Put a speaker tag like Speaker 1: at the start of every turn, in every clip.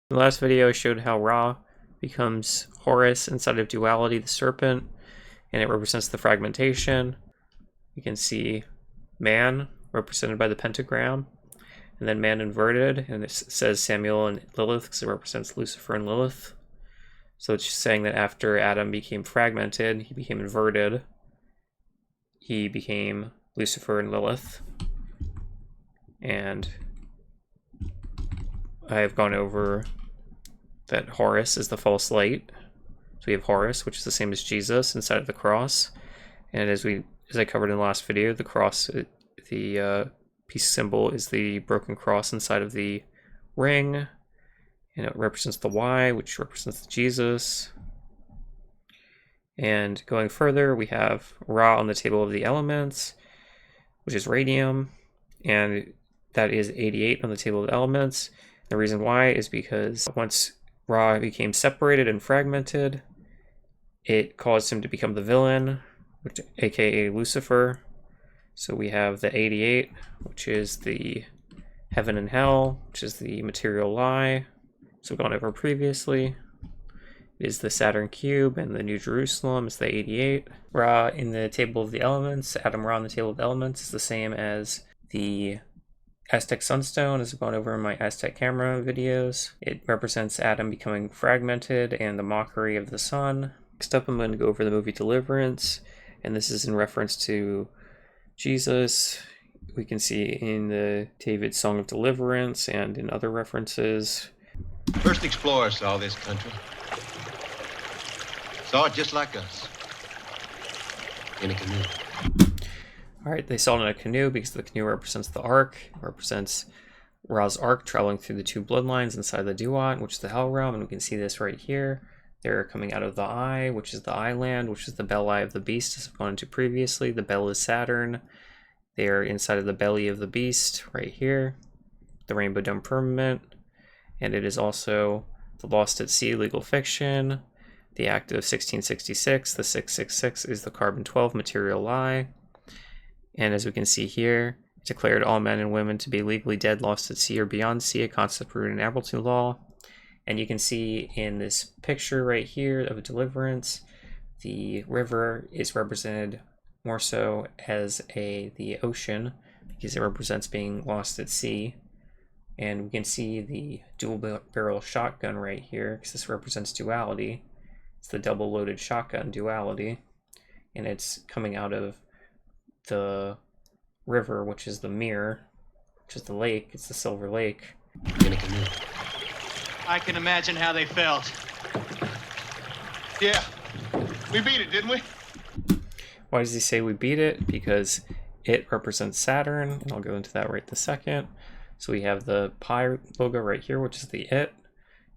Speaker 1: The last video showed how Ra becomes Horus inside of duality, the serpent, and it represents the fragmentation. You can see man represented by the pentagram, and then man inverted, and it says Samuel and Lilith because it represents Lucifer and Lilith. So it's just saying that after Adam became fragmented, he became inverted, he became Lucifer and Lilith. And I have gone over that Horus is the false light. So we have Horus, which is the same as Jesus inside of the cross. And as I covered in the last video, the cross, the peace symbol is the broken cross inside of the ring. And it represents the Y, which represents Jesus. And going further, we have Ra on the table of the elements, which is radium. And that is 88 on the table of elements. The reason why is because once Ra became separated and fragmented, it caused him to become the villain, aka Lucifer. So we have the 88, which is the heaven and hell, which is the material lie. So we've gone over previously. It is the Saturn cube, and the New Jerusalem is the 88. Ra in the table of the elements, Adam Ra in the table of elements is the same as the Aztec Sunstone, as I've gone over in my Aztec camera videos. It represents Adam becoming fragmented and the mockery of the sun. Next up, I'm going to go over the movie Deliverance, and this is in reference to Jesus. We can see in the David's Song of Deliverance and in other references.
Speaker 2: First explorers saw this country. Saw it just like us. In a canoe.
Speaker 1: Alright, they saw it in a canoe because the canoe represents the Ark. It represents Ra's Ark traveling through the two bloodlines inside the Duat, which is the Hell Realm, and we can see this right here. They're coming out of the Eye, which is the Island, which is the Bell Eye of the Beast, as I've gone into previously. The Bell is Saturn. They are inside of the belly of the beast, right here. The Rainbow Dome Firmament. And it is also the Lost at Sea legal fiction. The Act of 1666, the 666 is the Carbon-12 material lie. And as we can see here, it declared all men and women to be legally dead, lost at sea, or beyond sea, a concept rooted in Appleton law. And you can see in this picture right here of Deliverance, the river is represented more so as the ocean, because it represents being lost at sea. And we can see the dual barrel shotgun right here, because this represents duality. It's the double loaded shotgun duality, and it's coming out of the river, which is the mirror, which is the lake. It's the Silver Lake.
Speaker 2: In a canoe.
Speaker 3: I can imagine how they felt.
Speaker 4: Yeah, we beat it, didn't we?
Speaker 1: Why does he say we beat it? Because it represents Saturn, and I'll go into that right this second. So we have the Pi logo right here, which is the it.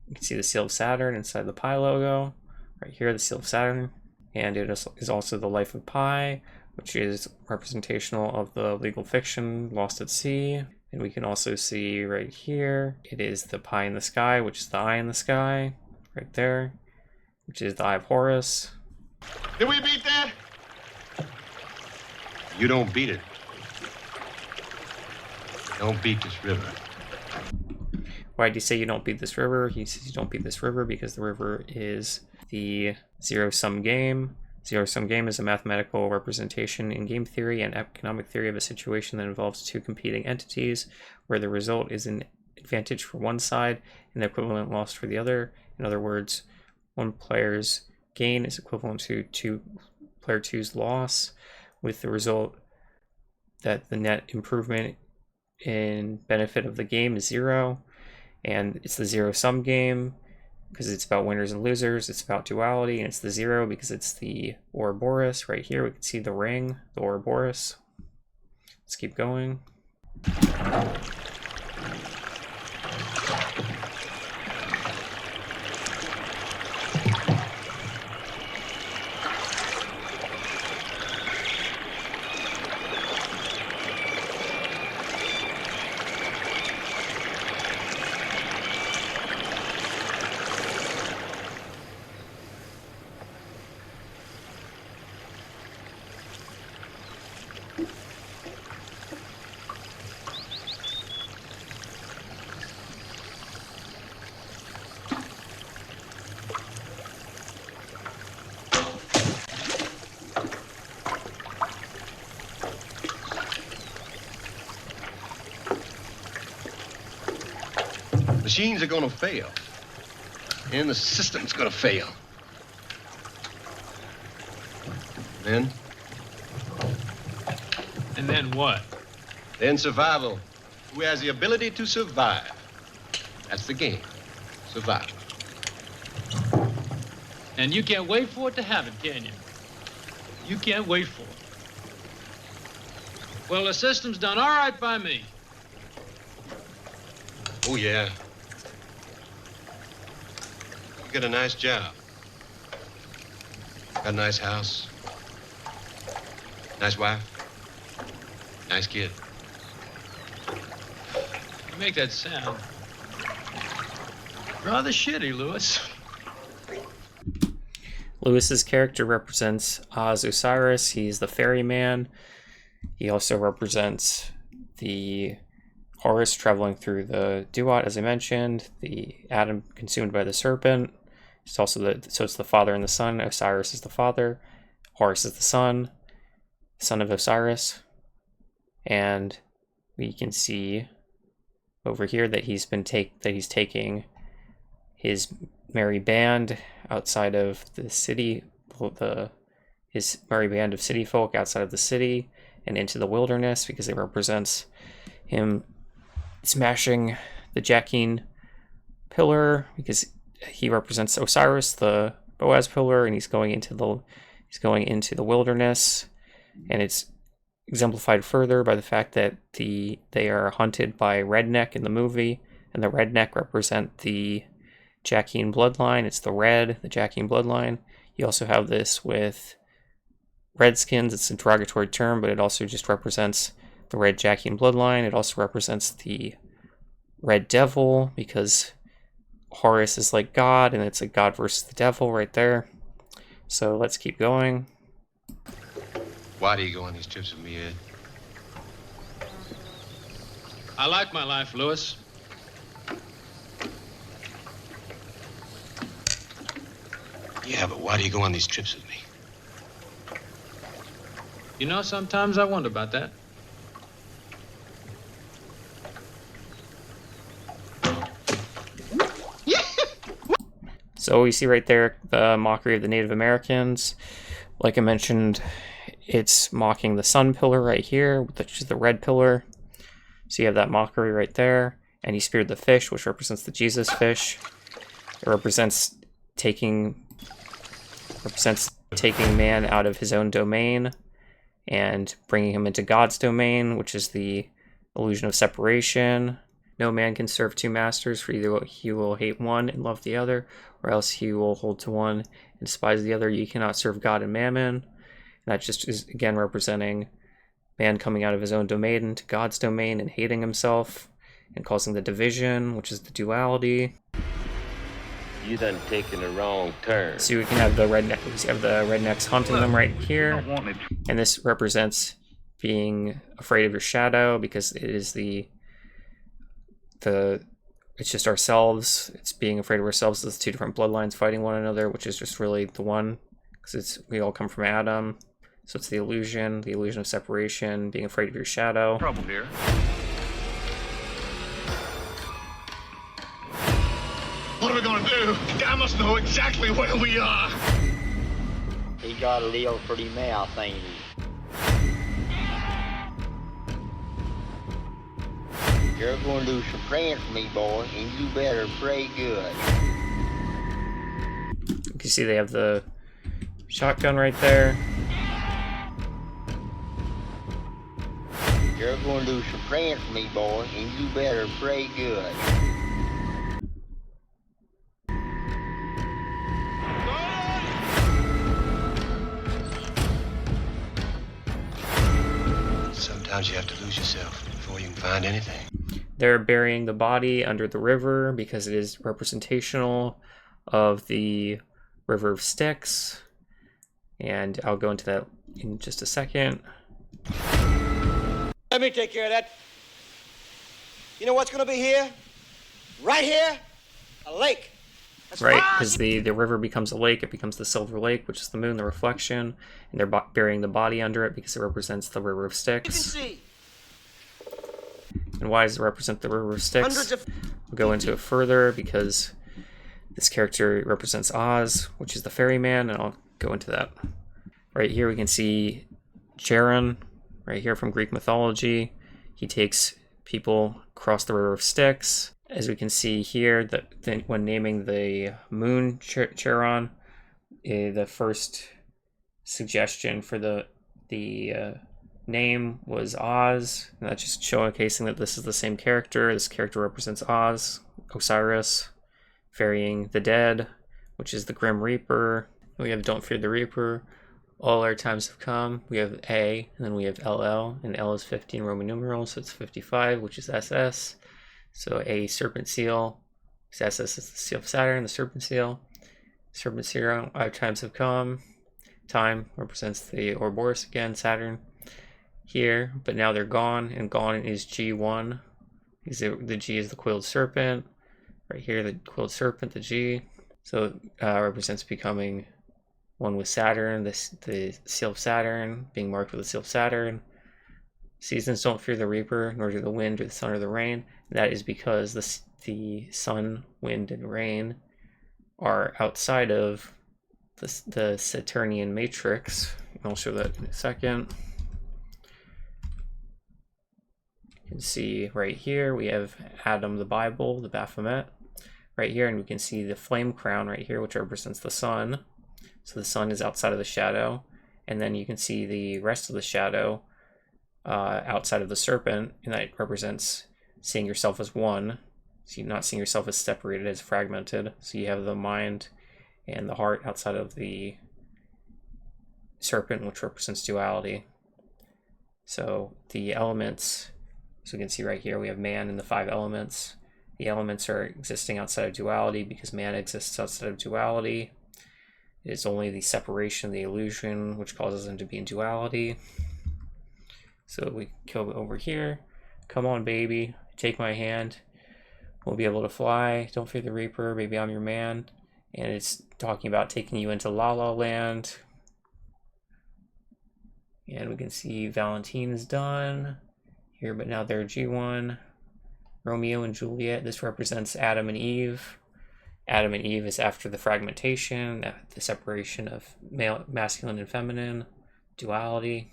Speaker 1: You can see the seal of Saturn inside the Pi logo. Right here, the seal of Saturn. And it is also the life of Pi, which is representational of the legal fiction Lost at Sea. And we can also see right here, it is the Pi in the sky, which is the eye in the sky, right there, which is the Eye of Horus.
Speaker 4: Did we beat that?
Speaker 2: You don't beat it. Don't beat this river.
Speaker 1: Why do you say you don't beat this river? He says you don't beat this river because the river is the zero-sum game. Zero-sum game is a mathematical representation in game theory and economic theory of a situation that involves two competing entities, where the result is an advantage for one side and the equivalent loss for the other. In other words, one player's gain is equivalent to player two's loss, with the result that the net improvement in benefit of the game is zero. And it's the zero-sum game because it's about winners and losers. It's about duality, and it's the zero because it's the Ouroboros. Right here we can see the ring, the Ouroboros. Let's keep going.
Speaker 2: Machines are gonna fail. And the system's gonna fail. Then?
Speaker 3: And then what?
Speaker 2: Then survival. Who has the ability to survive? That's the game. Survival.
Speaker 3: And you can't wait for it to happen, can you? You can't wait for it. Well, the system's done all right by me.
Speaker 2: Oh, yeah. You got a nice job. Got a nice house. Nice wife. Nice kid.
Speaker 3: You make that sound rather shitty, Lewis.
Speaker 1: Lewis's character represents Oz Osiris. He's the ferryman. He also represents the Horus traveling through the Duat, as I mentioned, the Adam consumed by the serpent. It's also so it's the father and the son. Osiris is the father, Horus is the son of Osiris, and we can see over here that he's taking his merry band outside of the city, his merry band of city folk outside of the city and into the wilderness, because it represents him smashing the Jacquine pillar, because he represents Osiris, the Boaz pillar, and he's going into the wilderness, and it's exemplified further by the fact that they are hunted by Redneck in the movie, and the Redneck represent the Jacquine bloodline. It's the Jacquine bloodline. You also have this with Redskins. It's a derogatory term, but it also just represents the Red Jacquine bloodline. It also represents the Red Devil, because Horus is like God, and it's like God versus the devil right there. So let's keep going.
Speaker 2: Why do you go on these trips with me, Ed?
Speaker 3: I like my life, Lewis.
Speaker 2: Yeah, but why do you go on these trips with me?
Speaker 3: You know, sometimes I wonder about that.
Speaker 1: So you see right there the mockery of the Native Americans. Like I mentioned, it's mocking the sun pillar right here, which is the red pillar. So you have that mockery right there. And he speared the fish, which represents the Jesus fish. It represents taking man out of his own domain and bringing him into God's domain, which is the illusion of separation. No man can serve two masters, for either he will hate one and love the other, or else he will hold to one and despise the other. You cannot serve God and mammon. And that just is, again, representing man coming out of his own domain into God's domain and hating himself and causing the division, which is the duality.
Speaker 5: You done taken the wrong turn.
Speaker 1: So you can have the rednecks hunting them right here. And this represents being afraid of your shadow, because it is it's just ourselves. It's being afraid of ourselves. It's two different bloodlines fighting one another, which is just really the one, because we all come from Adam. So it's the illusion of separation, being afraid of your shadow.
Speaker 4: Trouble here. What are we gonna do? I must know exactly where we are.
Speaker 5: He got a little pretty mouth, ain't he? You're going to do some praying for me, boy, and you better pray good.
Speaker 1: You can see they have the shotgun right there.
Speaker 5: You're going to do some praying for me, boy, and you better pray good.
Speaker 2: Sometimes you have to lose yourself before you can find anything.
Speaker 1: They're burying the body under the river because it is representational of the River of Styx. And I'll go into that in just a second.
Speaker 6: Let me take care of that. You know what's going to be here? Right here? A lake. That's
Speaker 1: Right, because the river becomes a lake. It becomes the Silver Lake, which is the moon, the reflection. And they're burying the body under it because it represents the River of
Speaker 6: You can
Speaker 1: Styx.
Speaker 6: see.
Speaker 1: And why does it represent the River of Styx?
Speaker 6: Hundreds of
Speaker 1: We'll go into it further because this character represents Oz, which is the ferryman, and I'll go into that. Right here we can see Charon, right here from Greek mythology. He takes people across the River of Styx. As we can see here, that when naming the moon Charon, the first suggestion for the name was Oz, and that's just showcasing that this is the same character. This character represents Oz, Osiris, ferrying the dead, which is the Grim Reaper. We have Don't Fear the Reaper, All Our Times Have Come. We have A, and then we have LL, and L is 50 in Roman numerals, so it's 55, which is SS. So A, serpent seal, SS is the seal of Saturn, the serpent seal. Serpent seal, Our Times Have Come. Time represents the Ouroboros again, Saturn. Here, but now they're gone, and gone is G1. The G is the coiled serpent. Right here, the coiled serpent, the G. So represents becoming one with Saturn, the seal of Saturn, being marked with the seal of Saturn. Seasons don't fear the reaper, nor do the wind or the sun or the rain. That is because the sun, wind, and rain are outside of the Saturnian matrix. I'll show that in a second. You can see right here we have Adam, the Bible, the Baphomet right here, and we can see the flame crown right here, which represents the sun. So the sun is outside of the shadow, and then you can see the rest of the shadow outside of the serpent, and that represents seeing yourself as one. So you're not seeing yourself as separated, as fragmented. So you have the mind and the heart outside of the serpent, which represents duality. So the elements, so you can see right here, we have man and the 5 elements. The elements are existing outside of duality because man exists outside of duality. It is only the separation, the illusion, which causes them to be in duality. So we go over here. Come on, baby. Take my hand. We'll be able to fly. Don't fear the reaper. Baby, I'm your man. And it's talking about taking you into La La Land. And we can see Valentine is done here, but now they're G1. Romeo and Juliet, this represents Adam and Eve. Adam and Eve is after the fragmentation, the separation of masculine and feminine, duality.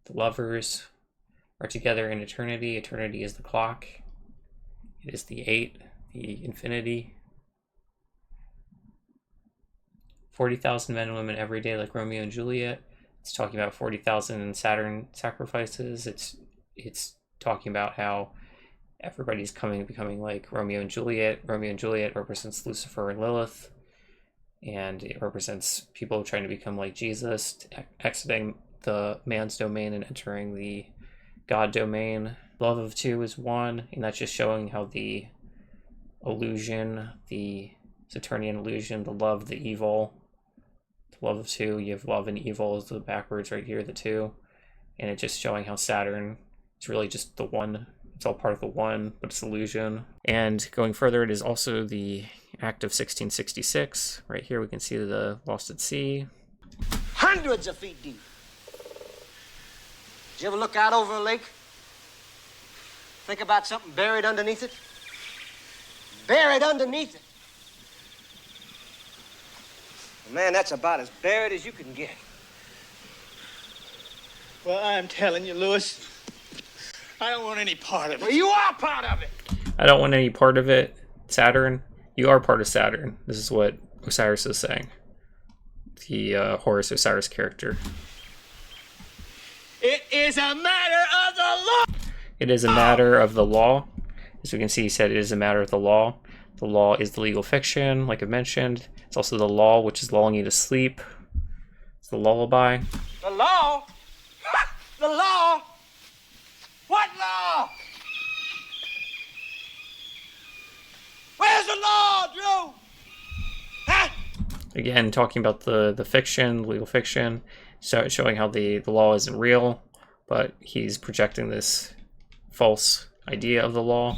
Speaker 1: The lovers are together in eternity. Eternity is the clock. It is the 8, the infinity. 40,000 men and women every day like Romeo and Juliet. It's talking about 40,000 Saturn sacrifices. It's talking about how everybody's becoming like Romeo and Juliet. Romeo and Juliet represents Lucifer and Lilith, and it represents people trying to become like Jesus, exiting the man's domain and entering the God domain. Love of 2 is 1, and that's just showing how the illusion, the Saturnian illusion, the love, the evil, the love of 2, you have love and evil is the backwards right here, the 2, and it's just showing how Saturn is really just the 1. It's all part of the 1, but it's illusion. And going further, it is also the act of 1666. Right here we can see the Lost at Sea.
Speaker 6: hundreds of feet deep. Did you ever look out over a lake? Think about something buried underneath it? Buried underneath it. Man, that's about as buried as you can get.
Speaker 4: Well, I'm telling you, Louis, I don't want any part of it.
Speaker 6: Well, you are part of it.
Speaker 1: I don't want any part of it. Saturn, you are part of Saturn. This is what Osiris is saying. The Horus Osiris character.
Speaker 4: It is a matter of the law.
Speaker 1: It is a matter of the law. As we can see, he said it is a matter of the law. The law is the legal fiction, like I mentioned. It's also the law, which is lulling you to sleep. It's the lullaby.
Speaker 6: The law? The law? What law? Where's the law, Drew? Huh?
Speaker 1: Again, talking about the fiction, legal fiction, so showing how the law isn't real, but he's projecting this false idea of the law.